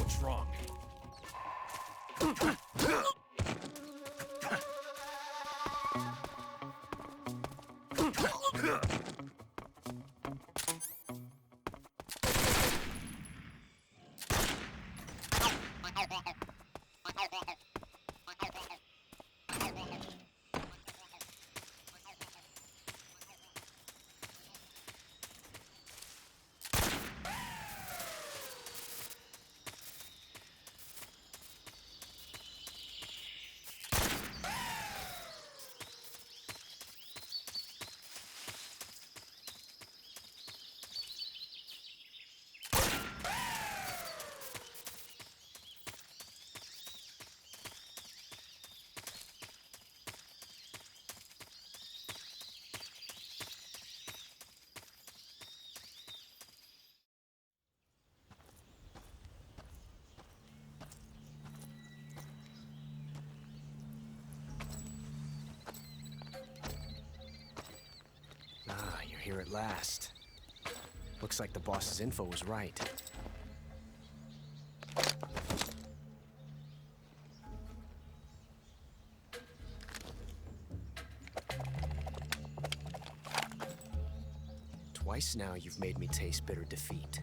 What's wrong? Ah, you're here at last. Looks like the boss's info was right. Twice now you've made me taste bitter defeat.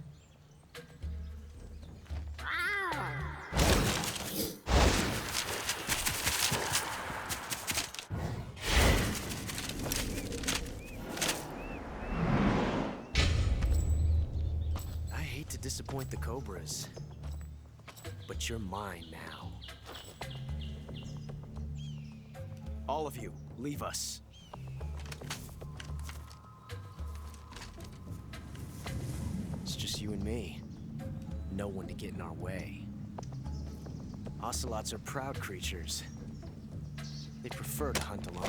I hate to disappoint the Cobras, but you're mine now. All of you, leave us. It's just you and me. No one to get in our way. Ocelots are proud creatures. They prefer to hunt alone.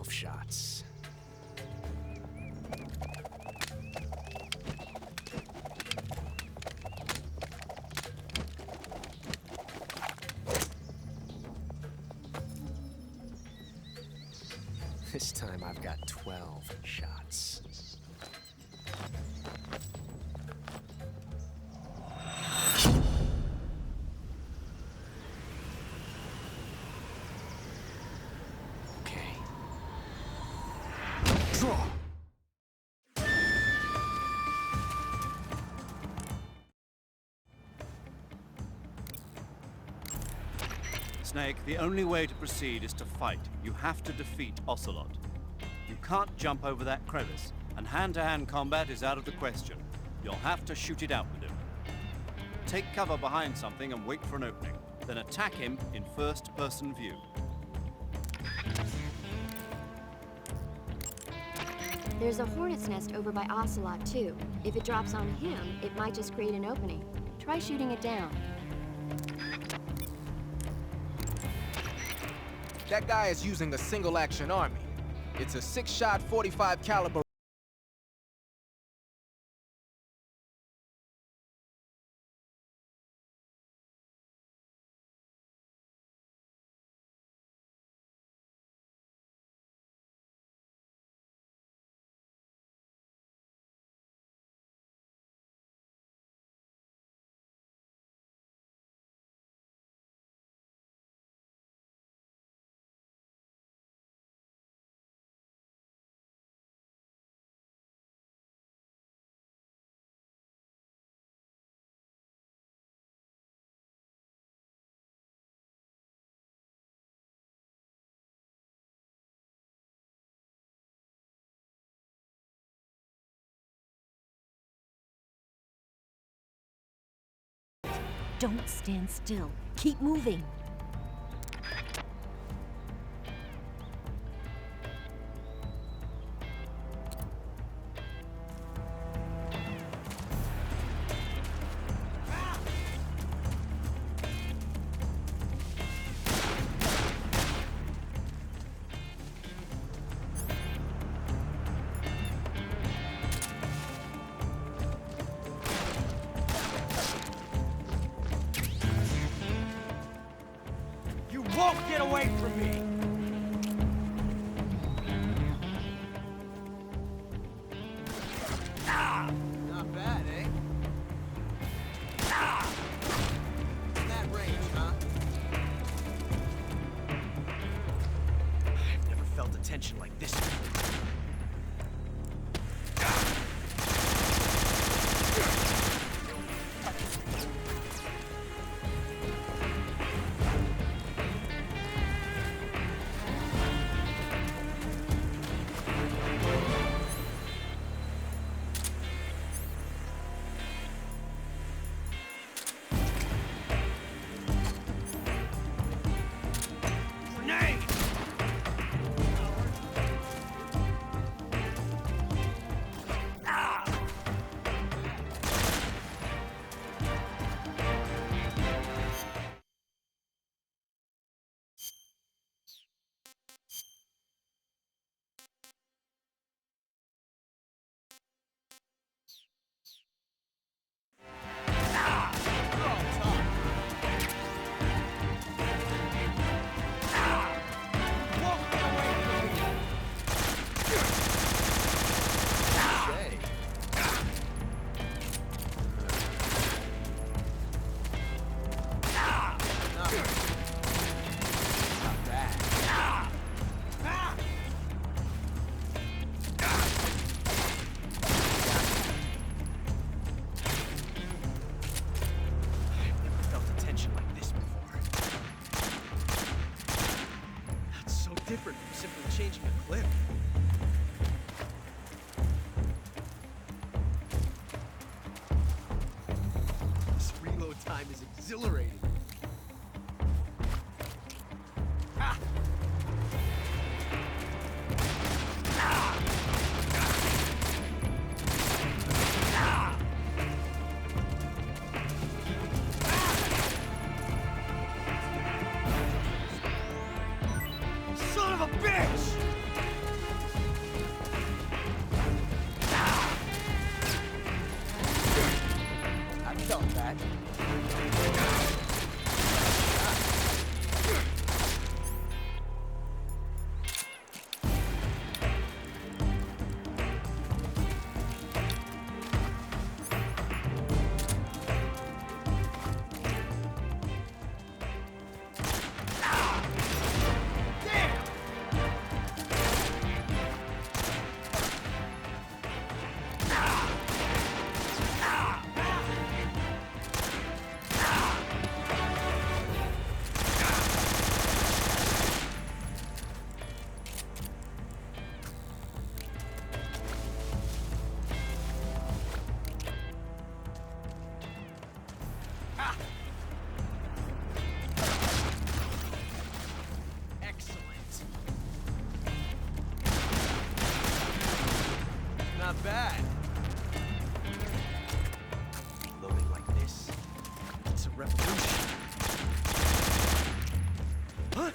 Shots. This time I've got 12 shots. Snake, the only way to proceed is to fight. You have to defeat Ocelot. You can't jump over that crevice, and hand-to-hand combat is out of the question. You'll have to shoot it out with him. Take cover behind something and wait for an opening. Then attack him in first-person view. There's a hornet's nest over by Ocelot, too. If it drops on him, it might just create an opening. Try shooting it down. That guy is using a single-action army. It's a 6-shot, 45 caliber. Don't stand still. Keep moving. felt a tension like this before. Different from simply changing a clip. This reload time is exhilarating. Ah! Son of a bitch! I felt that. Not bad. Loading like this, it's a revolution. Huh?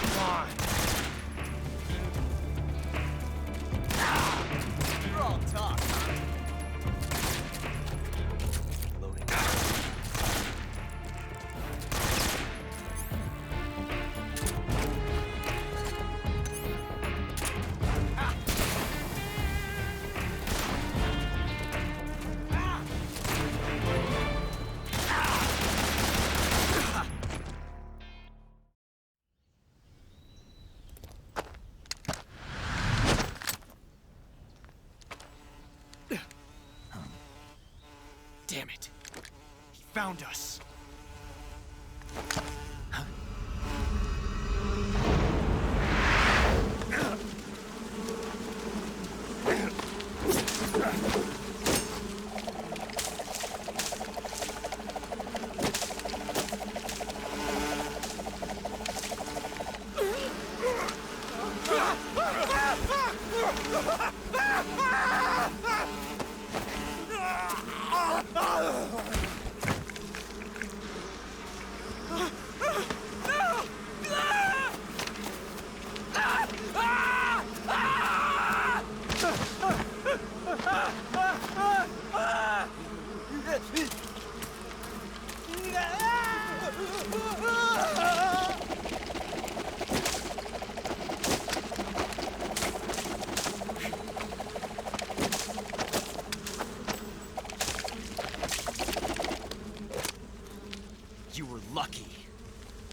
Come on. You're all talk, huh? Damn it. He found us.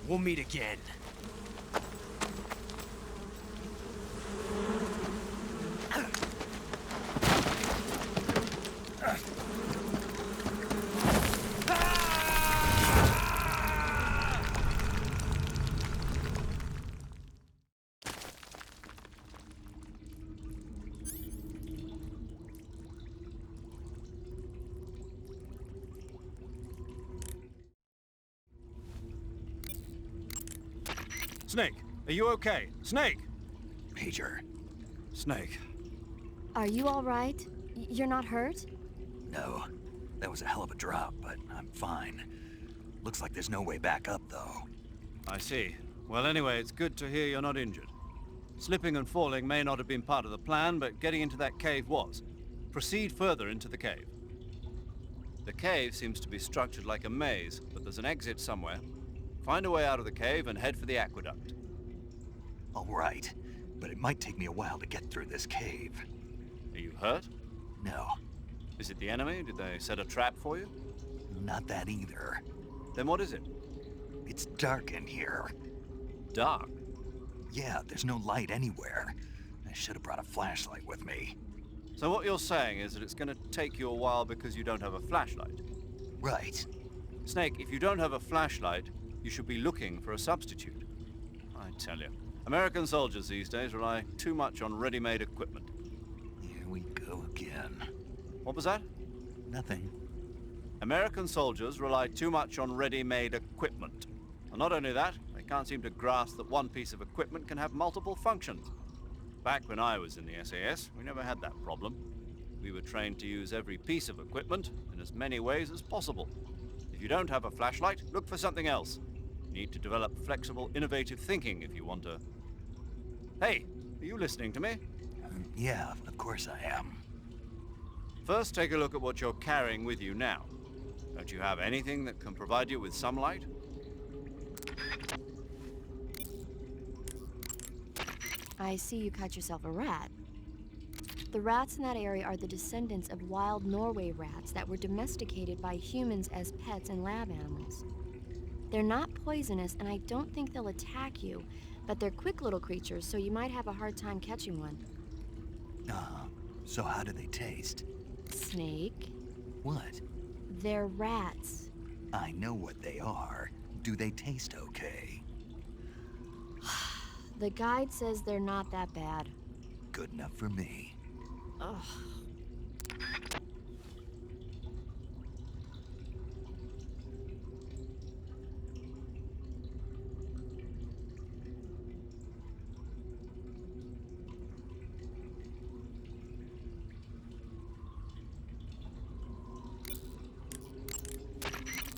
We'll meet again. Snake, are you okay? Snake! Major, Snake. Are you all right? You're not hurt? no. That was a hell of a drop, but I'm fine. Looks like there's no way back up, though. I see. Well, anyway, it's good to hear you're not injured. Slipping and falling may not have been part of the plan, but getting into that cave was. Proceed further into the cave. The cave seems to be structured like a maze, but there's an exit somewhere. Find a way out of the cave and head for the aqueduct. All right, but it might take me a while to get through this cave. Are you hurt? No, Is it the enemy? Did they set a trap for you? not that either. Then what is it? It's dark in here. Dark. Yeah, there's no light anywhere. I should have brought a flashlight with me. So what you're saying is that it's going to take you a while because you don't have a flashlight. Right. Snake, if you don't have a flashlight, you should be looking for a substitute. I tell you, American soldiers these days rely too much on ready-made equipment. Here we go again. What was that? Nothing. American soldiers rely too much on ready-made equipment. And not only that, they can't seem to grasp that one piece of equipment can have multiple functions. Back when I was in the SAS, we never had that problem. We were trained to use every piece of equipment in as many ways as possible. If you don't have a flashlight, look for something else. You need to develop flexible, innovative thinking if you want to... Hey, are you listening to me? Yeah, of course I am. First, take a look at what you're carrying with you now. Don't you have anything that can provide you with some light? I see you cut yourself a rat. The rats in that area are the descendants of wild Norway rats that were domesticated by humans as pets and lab animals. They're not poisonous, and I don't think they'll attack you, but they're quick little creatures, so you might have a hard time catching one. So how do they taste? Snake, What? they're rats. I know what they are. Do they taste okay? The guide says they're not that bad. Good enough for me. Ugh.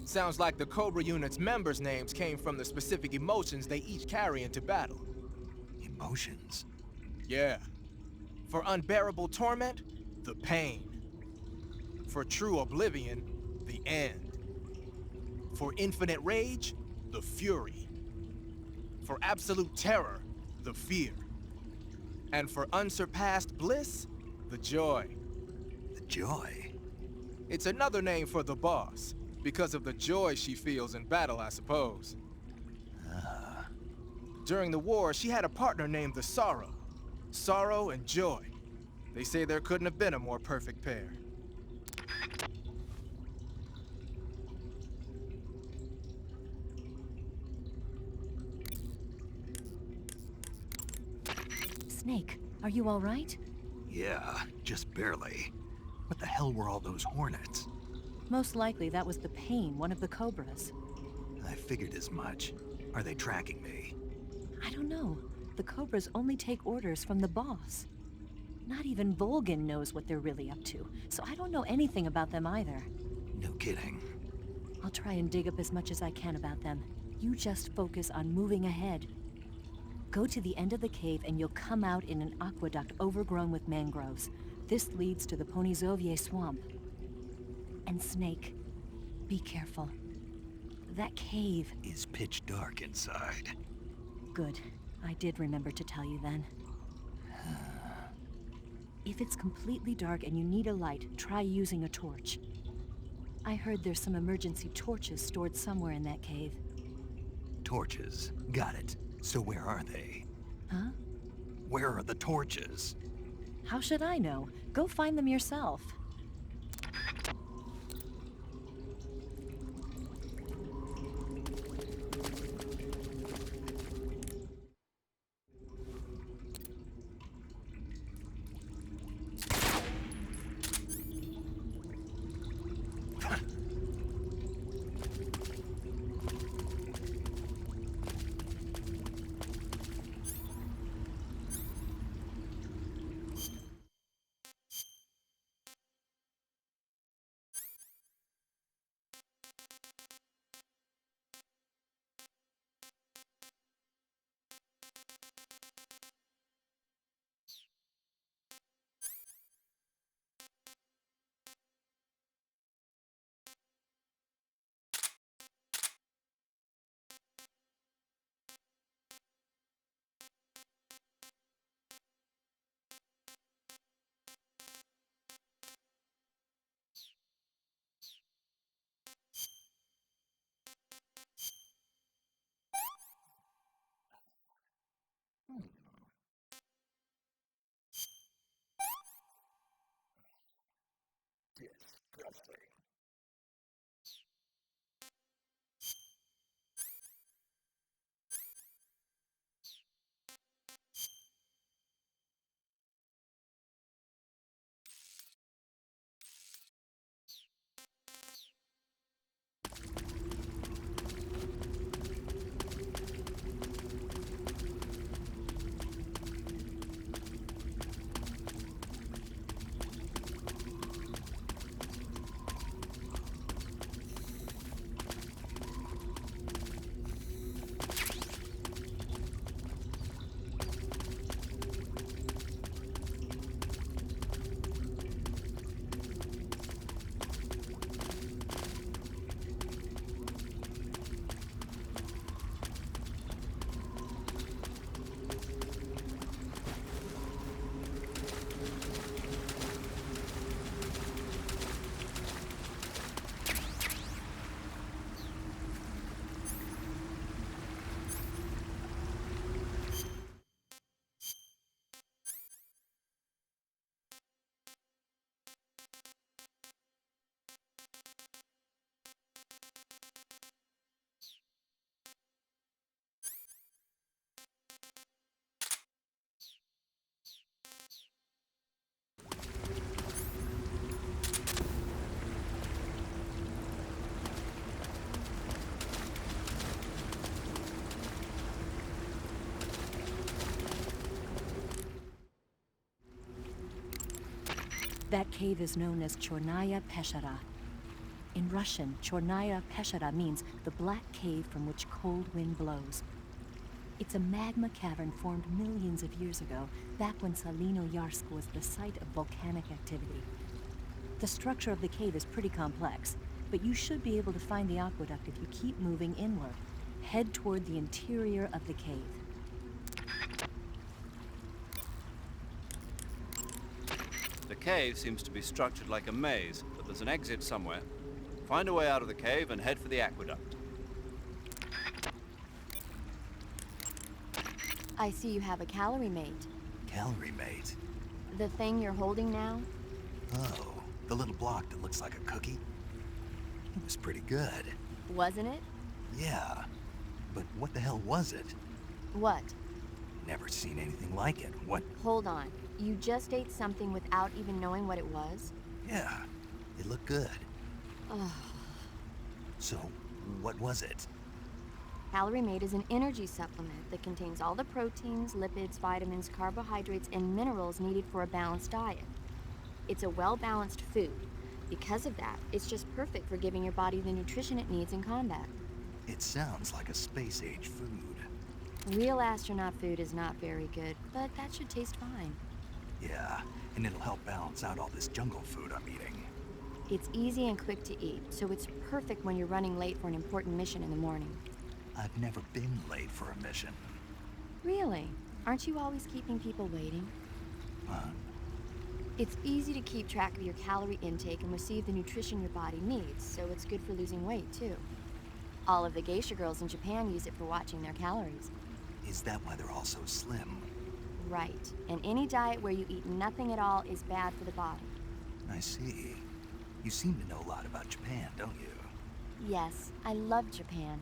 Sounds like the Cobra unit's members' names came from the specific emotions they each carry into battle. Emotions? Yeah. For unbearable torment, the pain. For true oblivion, the end. For infinite rage, the fury. For absolute terror, the fear. And for unsurpassed bliss, the joy. The joy? It's another name for the boss, because of the joy she feels in battle, I suppose. During the war, she had a partner named the Sorrow. Sorrow and joy. They say there couldn't have been a more perfect pair. Snake, are you all right? Yeah, just barely. What the hell were all those hornets? Most likely that was the pain, one of the Cobras. I figured as much. Are they tracking me? I don't know. The Cobras only take orders from the boss. Not even Volgin knows what they're really up to, so I don't know anything about them either. No kidding. I'll try and dig up as much as I can about them. You just focus on moving ahead. Go to the end of the cave and you'll come out in an aqueduct overgrown with mangroves. This leads to the Ponizovye swamp. And Snake, be careful. That cave... Is pitch dark inside. Good. I did remember to tell you then. If it's completely dark and you need a light, try using a torch. I heard there's some emergency torches stored somewhere in that cave. torches. Got it. So where are they? Huh? Where are the torches? How should I know? Go find them yourself. That cave is known as Chornaya Peshara. In Russian, Chornaya Peshara means the black cave from which cold wind blows. It's a magma cavern formed millions of years ago, back when Salinoyarsk was the site of volcanic activity. The structure of the cave is pretty complex, but you should be able to find the aqueduct if you keep moving inward. Head toward the interior of the cave. The cave seems to be structured like a maze, but there's an exit somewhere. Find a way out of the cave and head for the aqueduct. I see you have a calorie mate. Calorie mate. The thing you're holding now? Oh, the little block that looks like a cookie? It was pretty good. Wasn't it? Yeah. But what the hell was it? What? Never seen anything like it. What? Hold on. You just ate something without even knowing what it was? Yeah. It looked good. Ugh. So, what was it? Calorie Mate is an energy supplement that contains all the proteins, lipids, vitamins, carbohydrates, and minerals needed for a balanced diet. It's a well-balanced food. Because of that, it's just perfect for giving your body the nutrition it needs in combat. It sounds like a space-age food. Real astronaut food is not very good, but that should taste fine. Yeah, and it'll help balance out all this jungle food I'm eating. It's easy and quick to eat, so it's perfect when you're running late for an important mission in the morning. I've never been late for a mission. Really? Aren't you always keeping people waiting? Huh? It's easy to keep track of your calorie intake and receive the nutrition your body needs, so it's good for losing weight, too. All of the geisha girls in Japan use it for watching their calories. Is that why they're all so slim? Right. And any diet where you eat nothing at all is bad for the body. I see. You seem to know a lot about Japan, don't you? Yes, I love Japan.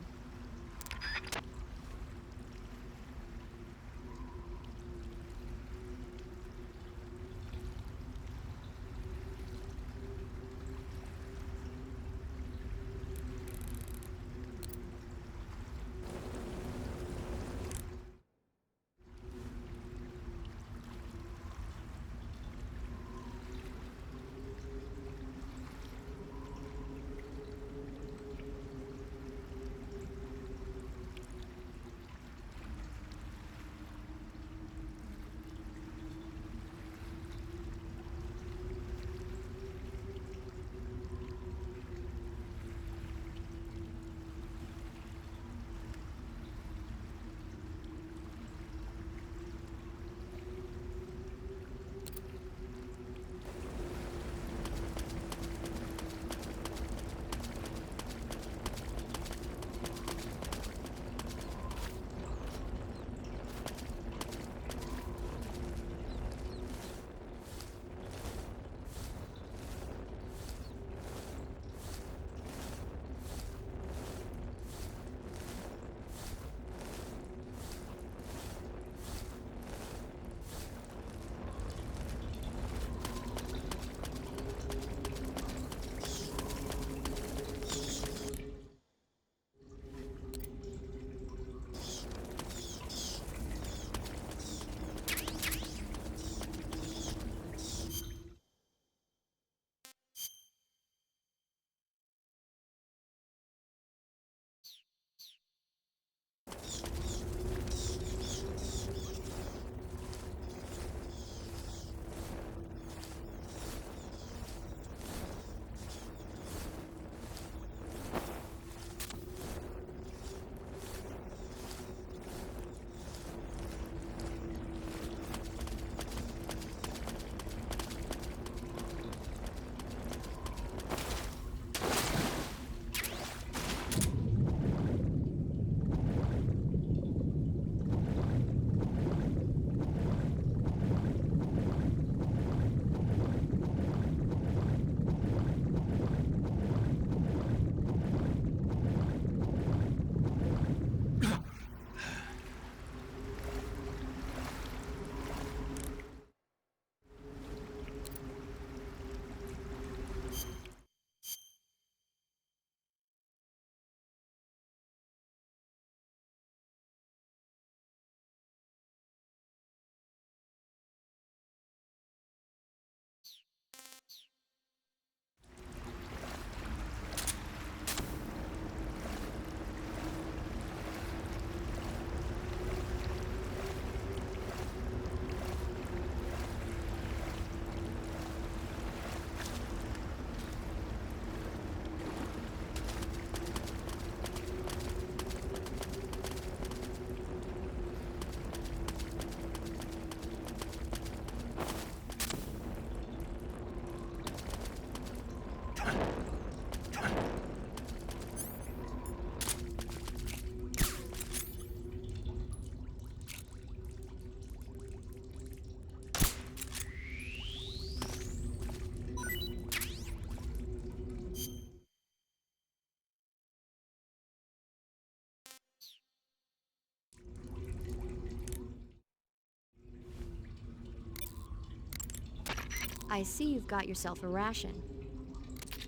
I see you've got yourself a ration.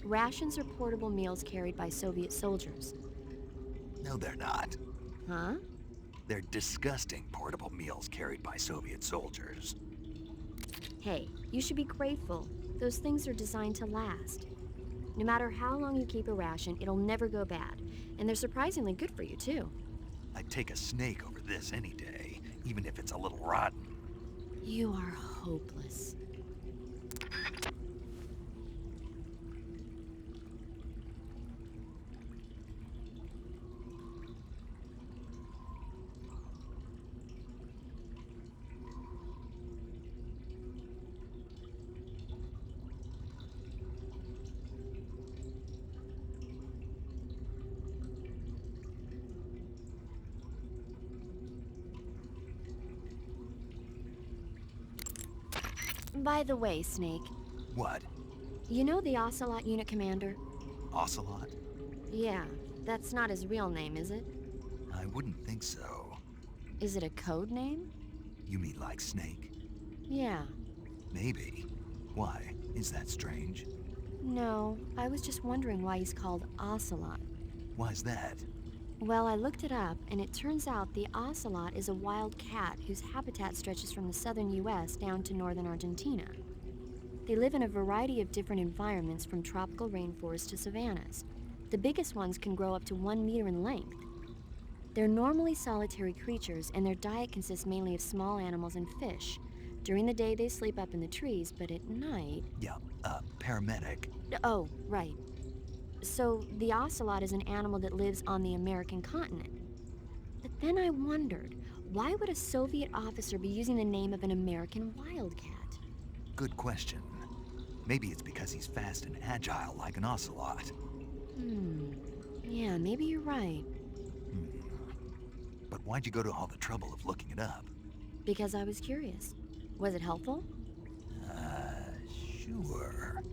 Rations are portable meals carried by Soviet soldiers. No, they're not. Huh? They're disgusting portable meals carried by Soviet soldiers. Hey, you should be grateful. Those things are designed to last. No matter how long you keep a ration, it'll never go bad. And they're surprisingly good for you, too. I'd take a snake over this any day, even if it's a little rotten. You are hopeless. By the way, Snake, What? you know the Ocelot unit commander? Ocelot? Yeah, that's not his real name, is it? I wouldn't think so. Is it a code name? You mean like Snake? Yeah. Maybe. Why? Is that strange? No, I was just wondering why he's called Ocelot. Why's that? Well, I looked it up, and it turns out the ocelot is a wild cat whose habitat stretches from the southern US down to northern Argentina. They live in a variety of different environments from tropical rainforests to savannas. The biggest ones can grow up to 1 meter in length. They're normally solitary creatures, and their diet consists mainly of small animals and fish. During the day, they sleep up in the trees, but at night... Yeah, paramedic. Oh, right. So, the ocelot is an animal that lives on the American continent. But then I wondered, why would a Soviet officer be using the name of an American wildcat? Good question. Maybe it's because he's fast and agile like an ocelot. Yeah, maybe you're right. But why'd you go to all the trouble of looking it up? Because I was curious. Was it helpful? Sure.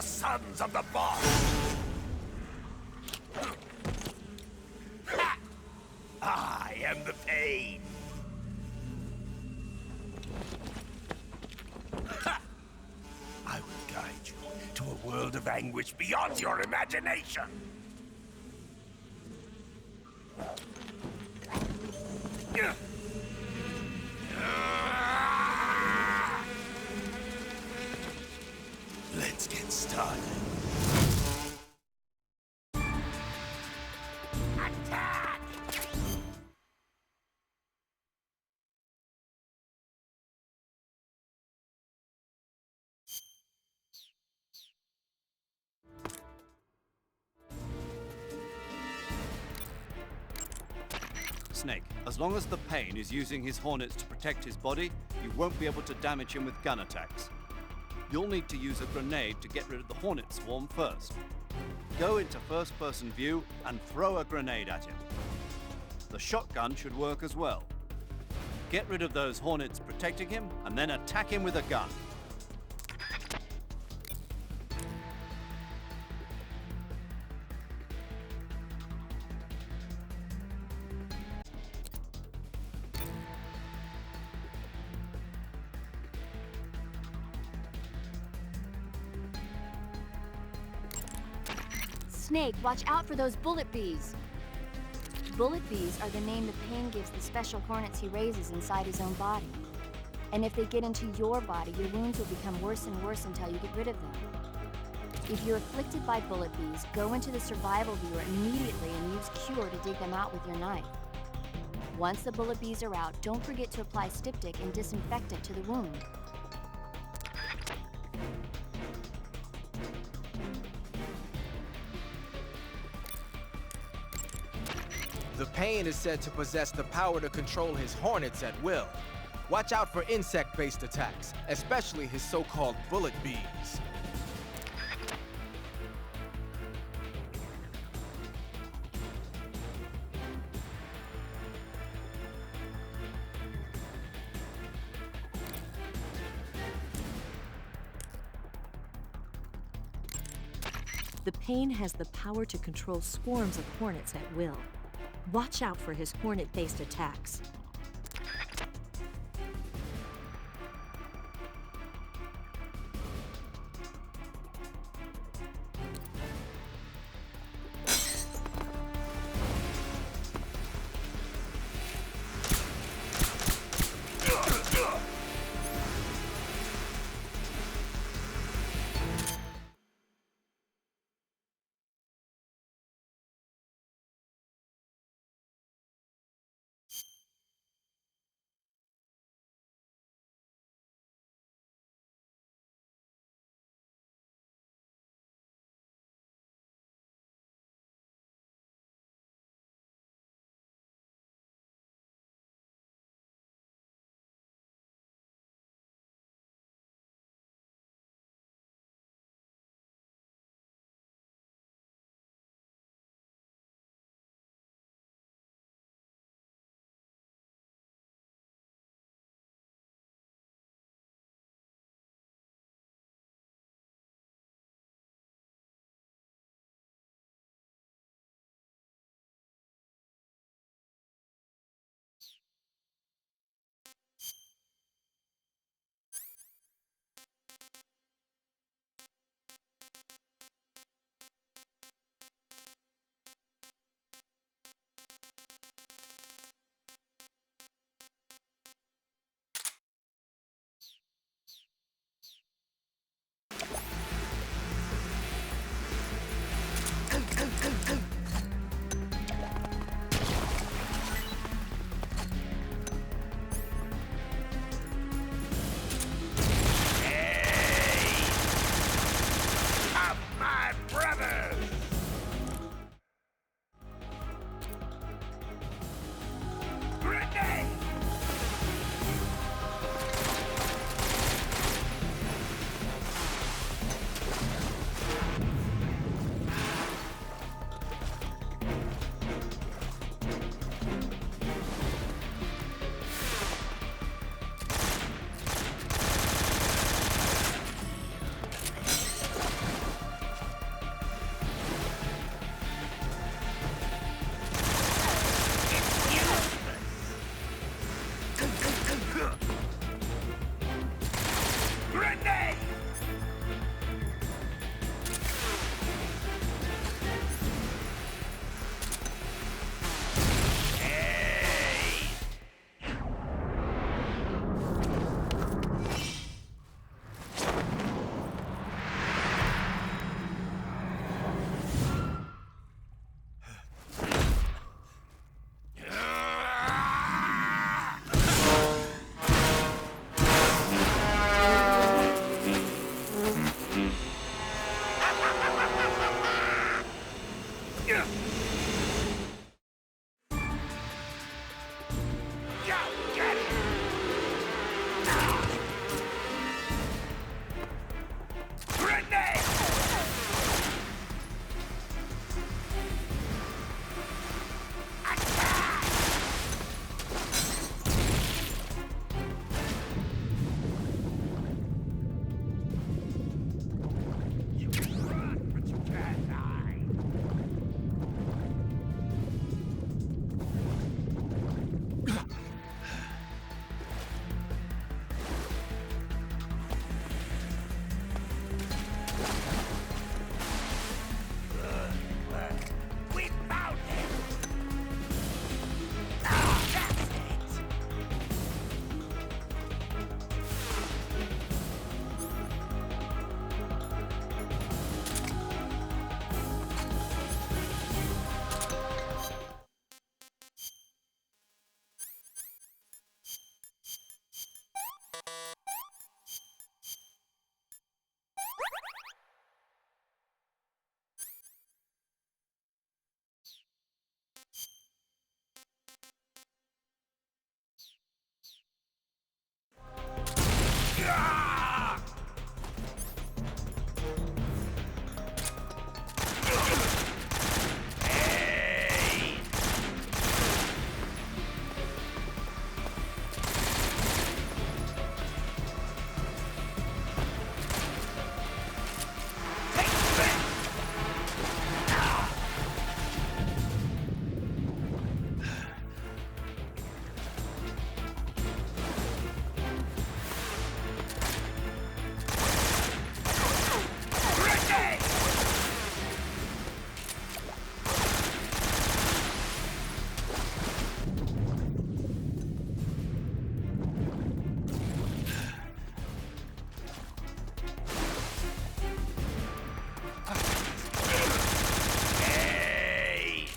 sons of the boss! Ha! I am the pain! Ha! I will guide you to a world of anguish beyond your imagination! Let's get started. Attack! Snake, as long as the Pain is using his hornets to protect his body, you won't be able to damage him with gun attacks. You'll need to use a grenade to get rid of the hornet swarm first. Go into first-person view and throw a grenade at him. The shotgun should work as well. Get rid of those hornets protecting him, and then attack him with a gun. Snake, watch out for those bullet bees. Bullet bees are the name the Pain gives the special hornets he raises inside his own body. And if they get into your body, your wounds will become worse and worse until you get rid of them. If you're afflicted by bullet bees, go into the survival viewer immediately and use Cure to dig them out with your knife. Once the bullet bees are out, don't forget to apply styptic and disinfectant to the wound. The Pain is said to possess the power to control his hornets at will. Watch out for insect-based attacks, especially his so-called bullet bees. The Pain has the power to control swarms of hornets at will. Watch out for his hornet-based attacks. Get it! Grenade! You can run, but you can't hide. We found him! Ah, that's it! Ah! Hey! Take this! Grenade! Hey!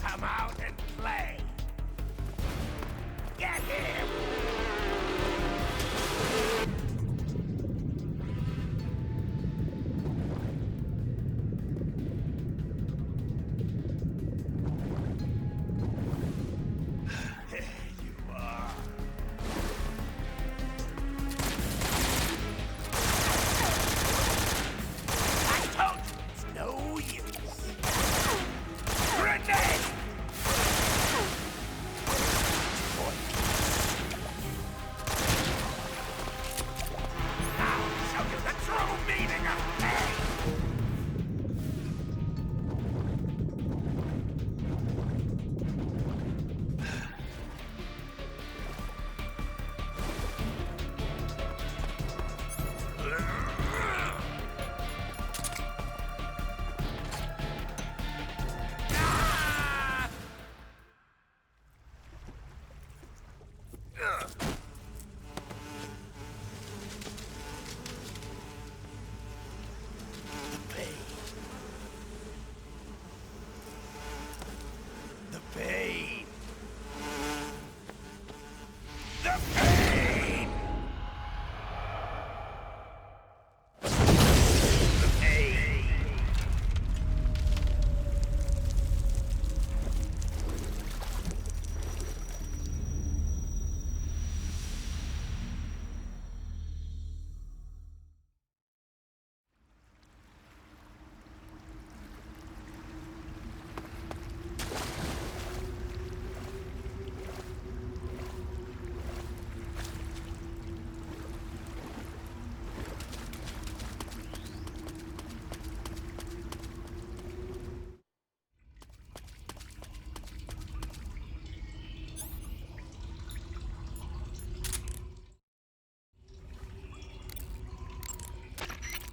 Come out and play! Get him! There you are. I told you it's no use. Grenade! Now I'll show you the true meaning of pain! Ah! The pain. The pain. The pain. The pain.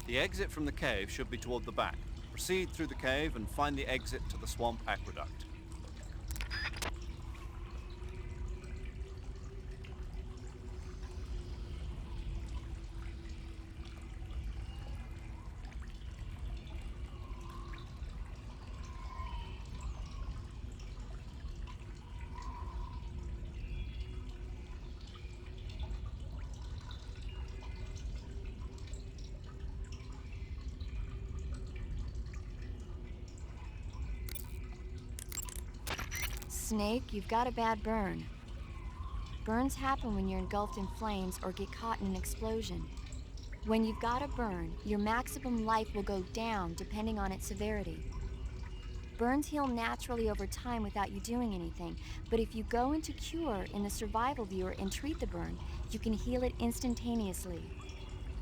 The exit from the cave should be toward the back. Proceed through the cave and find the exit to the swamp aqueduct. Snake, you've got a bad burn. Burns happen when you're engulfed in flames or get caught in an explosion. When you've got a burn, your maximum life will go down depending on its severity. Burns heal naturally over time without you doing anything, but if you go into Cure in the survival viewer and treat the burn, you can heal it instantaneously.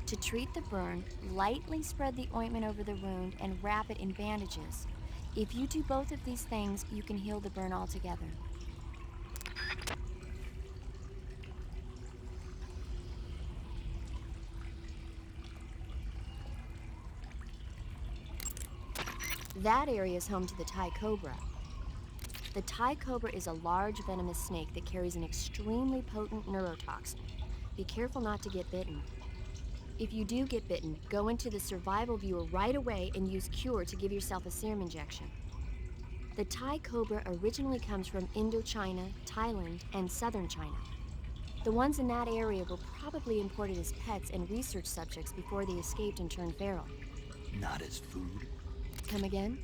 To treat the burn, lightly spread the ointment over the wound and wrap it in bandages. If you do both of these things, you can heal the burn altogether. That area is home to the Thai cobra. The Thai cobra is a large venomous snake that carries an extremely potent neurotoxin. Be careful not to get bitten. If you do get bitten, go into the survival viewer right away and use Cure to give yourself a serum injection. The Thai cobra originally comes from Indochina, Thailand, and southern China. The ones in that area were probably imported as pets and research subjects before they escaped and turned feral. Not as food? Come again?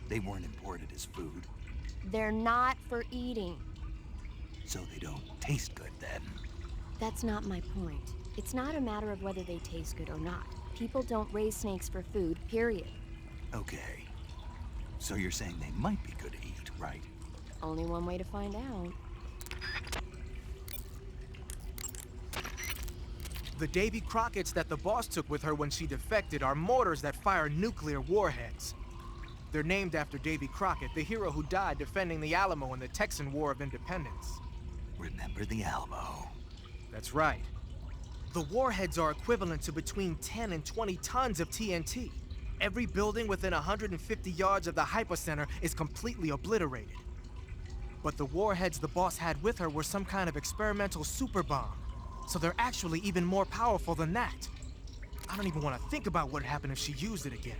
They weren't imported as food, They're not for eating. so they don't taste good then. That's not my point. It's not a matter of whether they taste good or not. People don't raise snakes for food, period. Okay. So you're saying they might be good to eat, right? Only one way to find out. The Davy Crockett's that the boss took with her when she defected are mortars that fire nuclear warheads. They're named after Davy Crockett, the hero who died defending the Alamo in the Texan War of Independence. Remember the Alamo. That's right. The warheads are equivalent to between 10 and 20 tons of TNT. Every building within 150 yards of the hypocenter is completely obliterated. But the warheads the boss had with her were some kind of experimental super bomb, so they're actually even more powerful than that. I don't even want to think about what would happen if she used it again.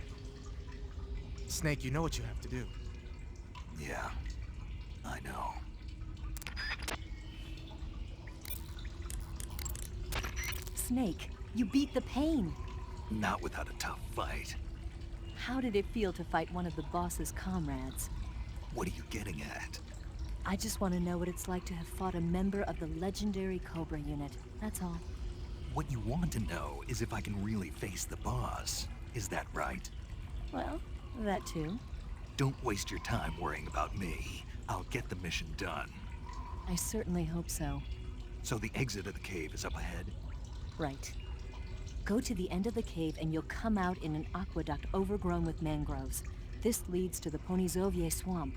Snake, you know what you have to do. Yeah, I know. Snake, you beat the pain. Not without a tough fight. How did it feel to fight one of the boss's comrades? What are you getting at? I just want to know what it's like to have fought a member of the legendary Cobra unit. That's all. What you want to know is if I can really face the boss. Is that right? Well, that too. Don't waste your time worrying about me. I'll get the mission done. I certainly hope so. So the exit of the cave is up ahead? Right. Go to the end of the cave and you'll come out in an aqueduct overgrown with mangroves. This leads to the Ponizovye swamp.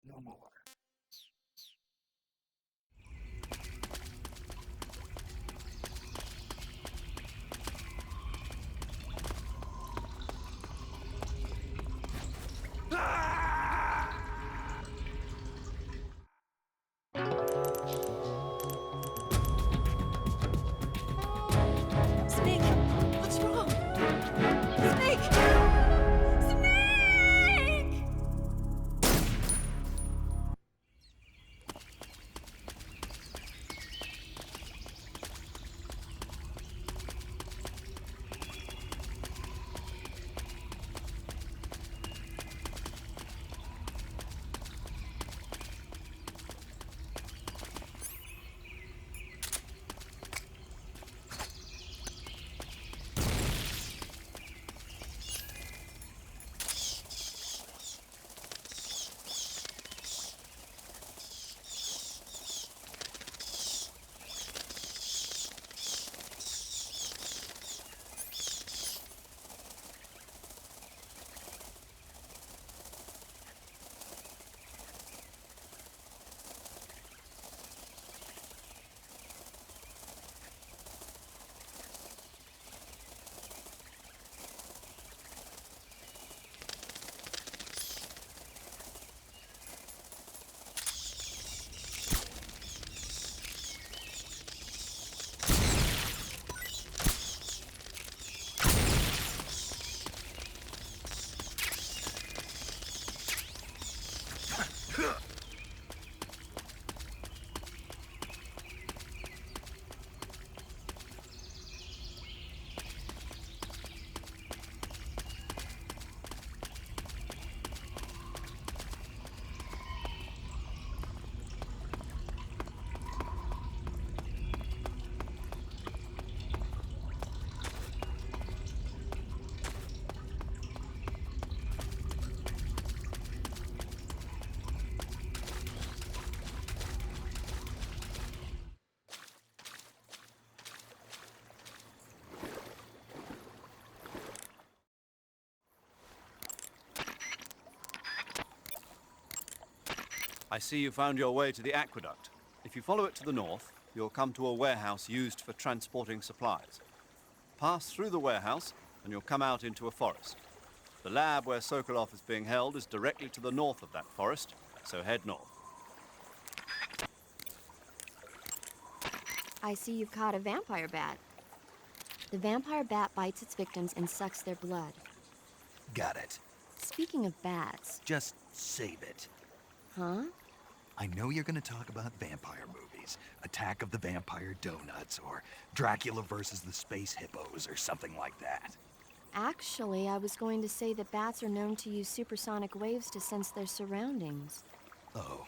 no more. Snake! What's wrong? Snake! Snake! I see you found your way to the aqueduct. If you follow it to the north, you'll come to a warehouse used for transporting supplies. Pass through the warehouse, and you'll come out into a forest. The lab where Sokolov is being held is directly to the north of that forest, so head north. I see you've caught a vampire bat. The vampire bat bites its victims and sucks their blood. Got it. Speaking of bats, Just save it. huh? I know you're gonna talk about vampire movies. Attack of the Vampire Donuts, or Dracula versus the Space Hippos, or something like that. Actually, I was going to say that bats are known to use supersonic waves to sense their surroundings. Oh,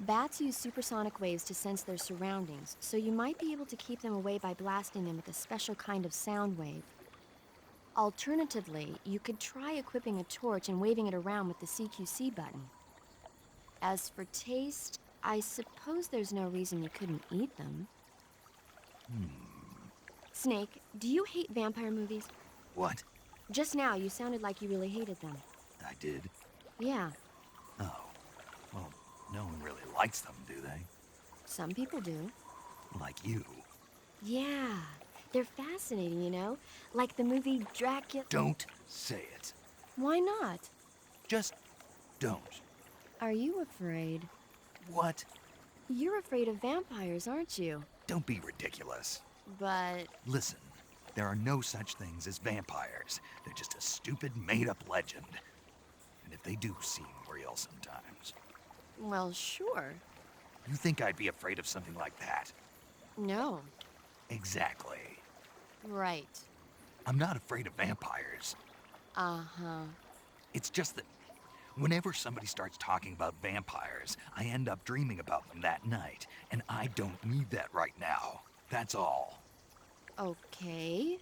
Bats use supersonic waves to sense their surroundings, so you might be able to keep them away by blasting them with a special kind of sound wave. Alternatively, you could try equipping a torch and waving it around with the CQC button. As for taste, I suppose there's no reason you couldn't eat them. Snake, do you hate vampire movies? what? Just now, you sounded like you really hated them. I did? Yeah, Oh. Well, no one really likes them, do they? some people do. Like you. Yeah, they're fascinating, you know? Like the movie Dracula. Don't say it. Why not? Just don't. Are you afraid? What? You're afraid of vampires, aren't you? Don't be ridiculous. But Listen, there are no such things as vampires. They're just a stupid, made-up legend. And if they do seem real sometimes. well, sure. You think I'd be afraid of something like that? No. Exactly. Right. I'm not afraid of vampires. Uh-huh. It's just that whenever somebody starts talking about vampires, I end up dreaming about them that night, and I don't need that right now. That's all. Okay.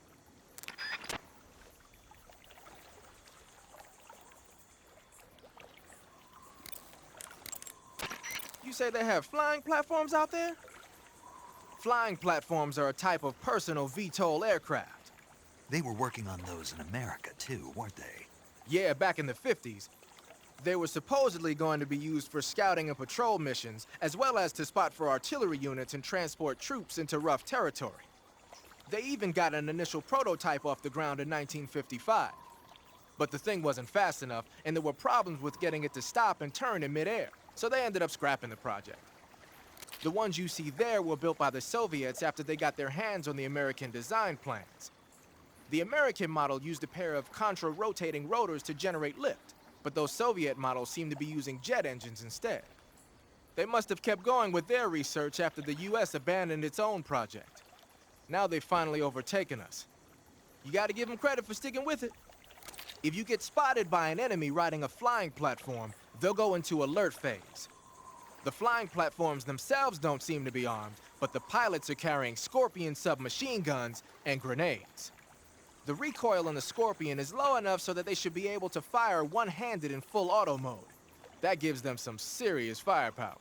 You say they have flying platforms out there? Flying platforms are a type of personal VTOL aircraft. They were working on those in America, too, weren't they? Yeah, back in the 50s. They were supposedly going to be used for scouting and patrol missions, as well as to spot for artillery units and transport troops into rough territory. They even got an initial prototype off the ground in 1955. But the thing wasn't fast enough, and there were problems with getting it to stop and turn in midair, so they ended up scrapping the project. The ones you see there were built by the Soviets after they got their hands on the American design plans. The American model used a pair of contra-rotating rotors to generate lift, but those Soviet models seem to be using jet engines instead. They must have kept going with their research after the US abandoned its own project. Now they've finally overtaken us. You gotta give them credit for sticking with it. If you get spotted by an enemy riding a flying platform, they'll go into alert phase. The flying platforms themselves don't seem to be armed, but the pilots are carrying Scorpion submachine guns and grenades. The recoil on the Scorpion is low enough so that they should be able to fire one-handed in full auto mode. That gives them some serious firepower.